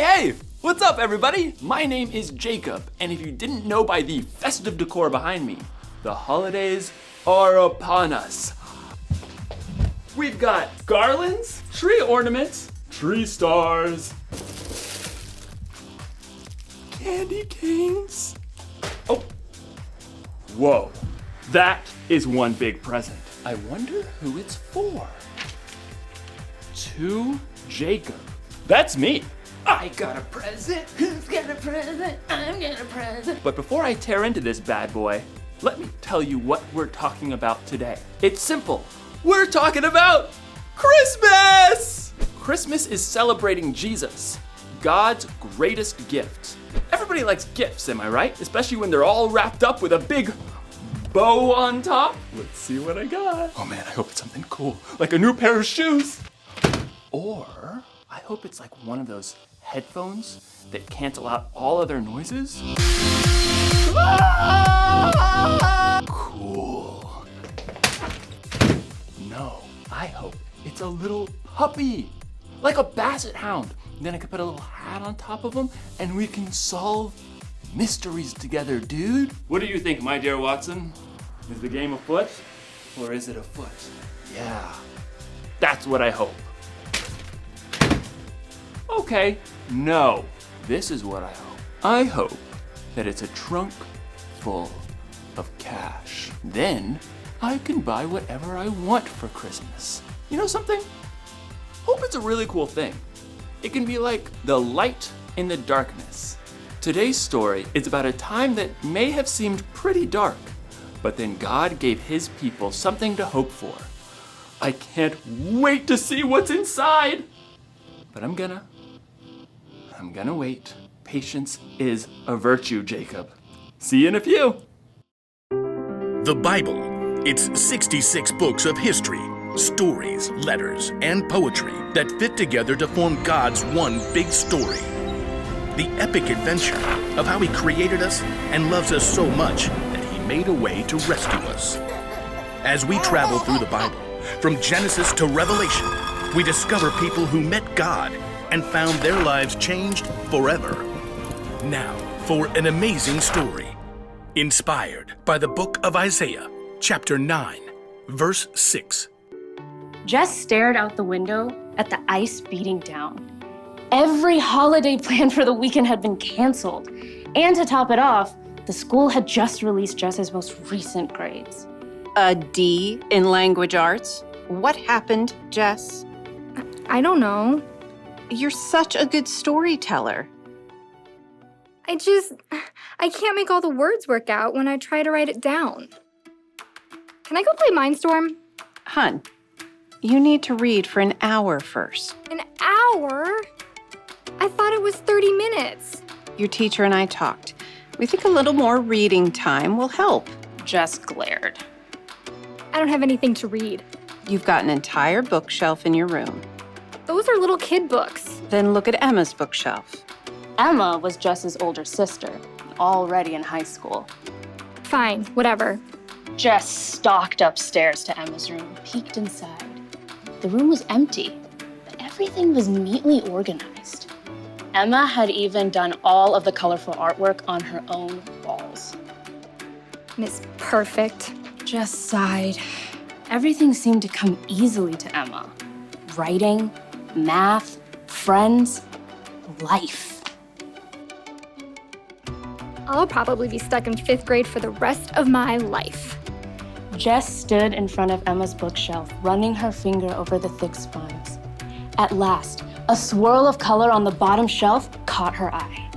Hey! What's up, everybody? My name is Jacob, and if you didn't know by the festive decor behind me, the holidays are upon us. We've got garlands, tree ornaments, tree stars, candy canes. Oh, whoa, that is one big present. I wonder who it's for. To Jacob. That's me. I got a present. Who's got a present? I'm got a present. But before I tear into this bad boy, let me tell you what we're talking about today. It's simple. We're talking about Christmas! Christmas is celebrating Jesus, God's greatest gift. Everybody likes gifts, am I right? Especially when they're all wrapped up with a big bow on top. Let's see what I got. Oh man, I hope it's something cool, like a new pair of shoes. Or I hope it's like one of those headphones that cancel out all other noises. Cool. No, I hope it's a little puppy, like a basset hound. And then I could put a little hat on top of him and we can solve mysteries together, dude. What do you think, my dear Watson? Is the game afoot or is it afoot? Yeah, that's what I hope. Okay, no, this is what I hope. I hope that it's a trunk full of cash. Then I can buy whatever I want for Christmas. You know something? Hope it's a really cool thing. It can be like the light in the darkness. Today's story is about a time that may have seemed pretty dark, but then God gave his people something to hope for. I can't wait to see what's inside, but I'm gonna wait. Patience is a virtue, Jacob. See you in a few. The Bible. It's 66 books of history, stories, letters, and poetry that fit together to form God's one big story. The epic adventure of how he created us and loves us so much that he made a way to rescue us. As we travel through the Bible, from Genesis to Revelation, we discover people who met God and found their lives changed forever. Now, for an amazing story, inspired by the book of Isaiah, chapter 9, verse 6. Jess stared out the window at the ice beating down. Every holiday plan for the weekend had been canceled. And to top it off, the school had just released Jess's most recent grades. A D in language arts? What happened, Jess? I don't know. You're such a good storyteller. I can't make all the words work out when I try to write it down. Can I go play Mindstorm? Hun, you need to read for an hour first. An hour? I thought it was 30 minutes. Your teacher and I talked. We think a little more reading time will help. Jess glared. I don't have anything to read. You've got an entire bookshelf in your room. Those are little kid books. Then look at Emma's bookshelf. Emma was Jess's older sister, already in high school. Fine, whatever. Jess stalked upstairs to Emma's room, peeked inside. The room was empty, but everything was neatly organized. Emma had even done all of the colorful artwork on her own walls. Miss Perfect. Jess sighed. Everything seemed to come easily to Emma. Writing, math, friends, life. I'll probably be stuck in 5th grade for the rest of my life. Jess stood in front of Emma's bookshelf, running her finger over the thick spines. At last, a swirl of color on the bottom shelf caught her eye.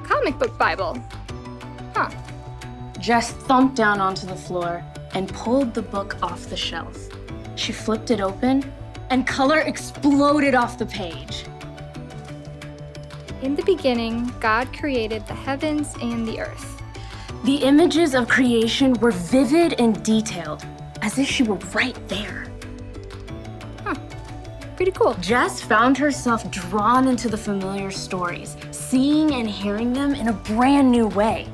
Comic book Bible. Huh. Jess thumped down onto the floor and pulled the book off the shelf. She flipped it open, and color exploded off the page. In the beginning, God created the heavens and the earth. The images of creation were vivid and detailed, as if she were right there. Huh. Pretty cool. Jess found herself drawn into the familiar stories, seeing and hearing them in a brand new way.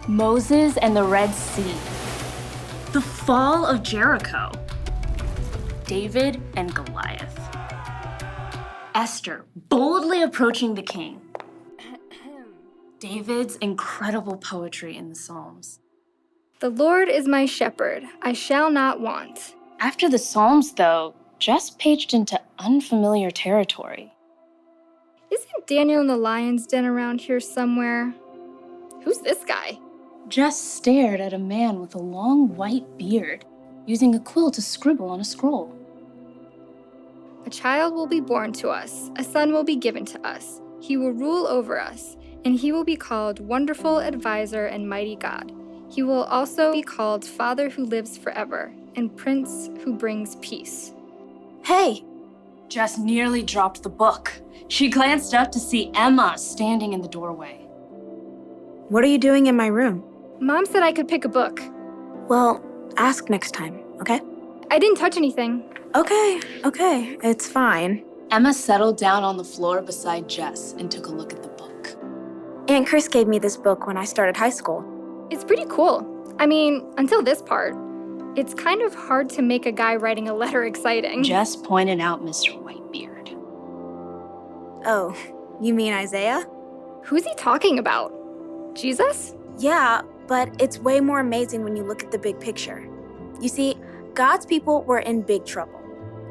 Moses and the Red Sea, the fall of Jericho, David and Goliath. Esther boldly approaching the king. David's incredible poetry in the Psalms. The Lord is my shepherd, I shall not want. After the Psalms, though, Jess paged into unfamiliar territory. Isn't Daniel in the lion's den around here somewhere? Who's this guy? Jess stared at a man with a long white beard, using a quill to scribble on a scroll. A child will be born to us, a son will be given to us. He will rule over us, and he will be called Wonderful Advisor and Mighty God. He will also be called Father who lives forever, and Prince who brings peace. Hey! Jess nearly dropped the book. She glanced up to see Emma standing in the doorway. What are you doing in my room? Mom said I could pick a book. Well, ask next time, okay? I didn't touch anything. Okay, it's fine. Emma settled down on the floor beside Jess and took a look at the book. Aunt Chris gave me this book when I started high school. It's pretty cool. I mean, until this part. It's kind of hard to make a guy writing a letter exciting. Jess pointed out Mr. Whitebeard. Oh, you mean Isaiah? Who's he talking about? Jesus? Yeah, but it's way more amazing when you look at the big picture. You see, God's people were in big trouble.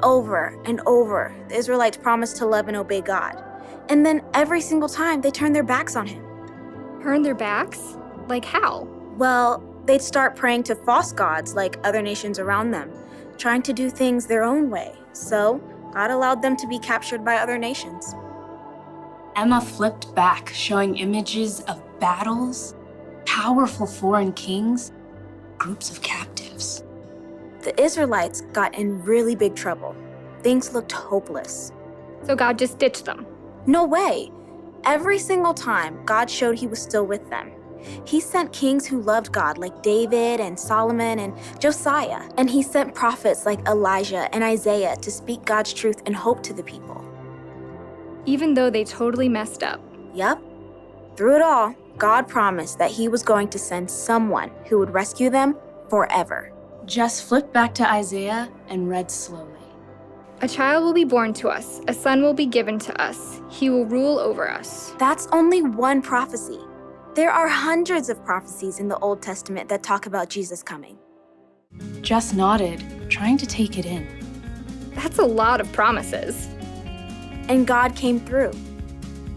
Over and over, the Israelites promised to love and obey God. And then every single time, they turned their backs on him. Turned their backs? Like how? Well, they'd start praying to false gods like other nations around them, trying to do things their own way. So, God allowed them to be captured by other nations. Emma flipped back, showing images of battles, powerful foreign kings, groups of captives. The Israelites got in really big trouble. Things looked hopeless. So God just ditched them. No way! Every single time, God showed he was still with them. He sent kings who loved God like David and Solomon and Josiah, and he sent prophets like Elijah and Isaiah to speak God's truth and hope to the people. Even though they totally messed up. Yep. Through it all, God promised that he was going to send someone who would rescue them forever. Jess flipped back to Isaiah and read slowly. A child will be born to us, a son will be given to us. He will rule over us. That's only one prophecy. There are hundreds of prophecies in the Old Testament that talk about Jesus coming. Jess nodded, trying to take it in. That's a lot of promises. And God came through.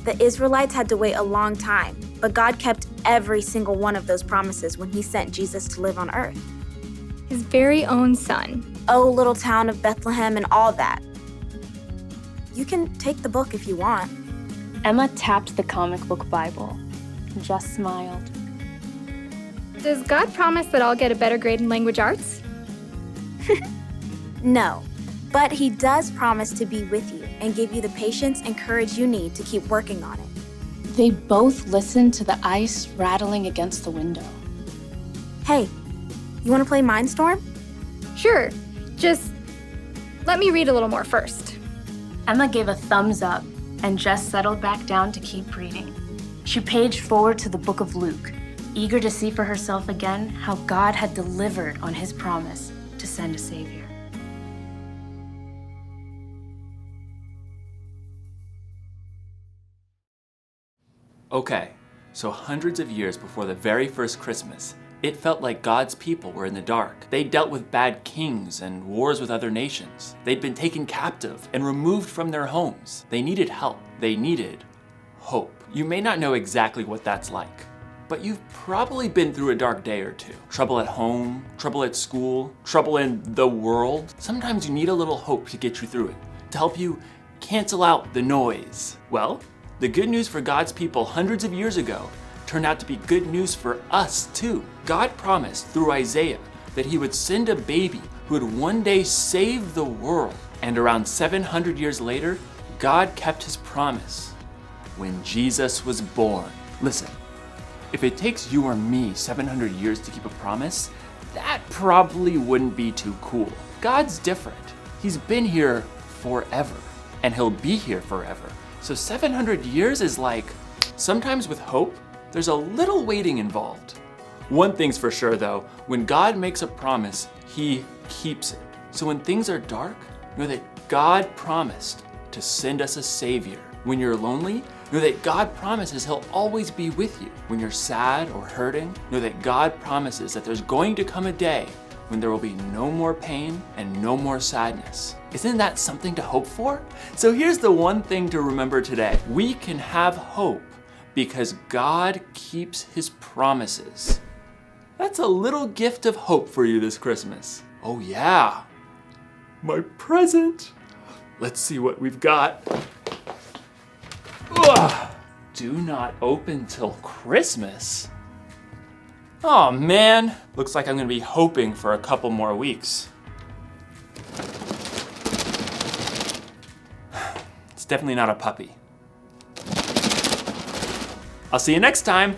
The Israelites had to wait a long time, but God kept every single one of those promises when he sent Jesus to live on earth. His very own son. Oh, little town of Bethlehem and all that. You can take the book if you want. Emma tapped the comic book Bible. Jess smiled. Does God promise that I'll get a better grade in language arts? No, but he does promise to be with you and give you the patience and courage you need to keep working on it. They both listened to the ice rattling against the window. Hey, you want to play Mindstorm? Sure, just let me read a little more first. Emma gave a thumbs up, and Jess settled back down to keep reading. She paged forward to the book of Luke, eager to see for herself again how God had delivered on his promise to send a savior. Okay, so hundreds of years before the very first Christmas, it felt like God's people were in the dark. They dealt with bad kings and wars with other nations. They'd been taken captive and removed from their homes. They needed help. They needed hope. You may not know exactly what that's like, but you've probably been through a dark day or two. Trouble at home, trouble at school, trouble in the world. Sometimes you need a little hope to get you through it, to help you cancel out the noise. Well, the good news for God's people hundreds of years ago turned out to be good news for us too. God promised through Isaiah that he would send a baby who would one day save the world. And around 700 years later, God kept his promise when Jesus was born. Listen, if it takes you or me 700 years to keep a promise, that probably wouldn't be too cool. God's different. He's been here forever, and he'll be here forever. So 700 years is like, sometimes with hope, there's a little waiting involved. One thing's for sure though, when God makes a promise, he keeps it. So when things are dark, know that God promised to send us a Savior. When you're lonely, know that God promises He'll always be with you. When you're sad or hurting, know that God promises that there's going to come a day when there will be no more pain and no more sadness. Isn't that something to hope for? So here's the one thing to remember today. We can have hope because God keeps His promises. That's a little gift of hope for you this Christmas. Oh yeah, my present. Let's see what we've got. Ugh. Do not open till Christmas. Oh man, looks like I'm gonna be hoping for a couple more weeks. It's definitely not a puppy. I'll see you next time.